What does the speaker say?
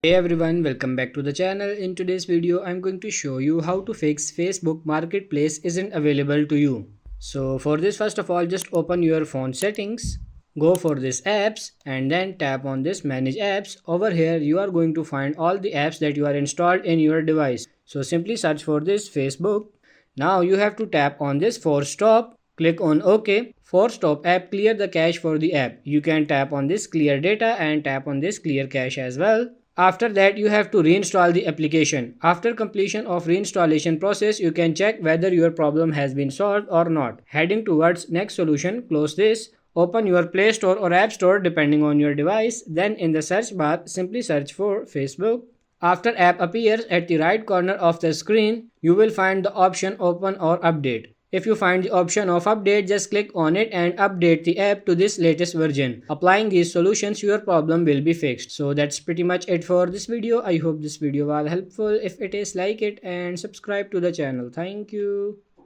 Hey everyone, welcome back to the channel. In today's video, I'm going to show you how to fix Facebook Marketplace isn't available to you. So for this, first of all, just open your phone settings, go for this apps and then tap on this manage apps. Over here, you are going to find all the apps that you are installed in your device. So simply search for this Facebook. Now you have to tap on this force stop. Click on OK. Force stop app, clear the cache for the app. You can tap on this clear data and tap on this clear cache as well. After that, you have to reinstall the application. After completion of reinstallation process, you can check whether your problem has been solved or not. Heading towards next solution, close this. Open your Play Store or App Store depending on your device. Then in the search bar, simply search for Facebook. After app appears at the right corner of the screen, you will find the option open or update. If you find the option of update, just click on it and update the app to this latest version. Applying these solutions, your problem will be fixed. So that's pretty much it for this video. I hope this video was helpful. If it is, like it and subscribe to the channel. Thank you.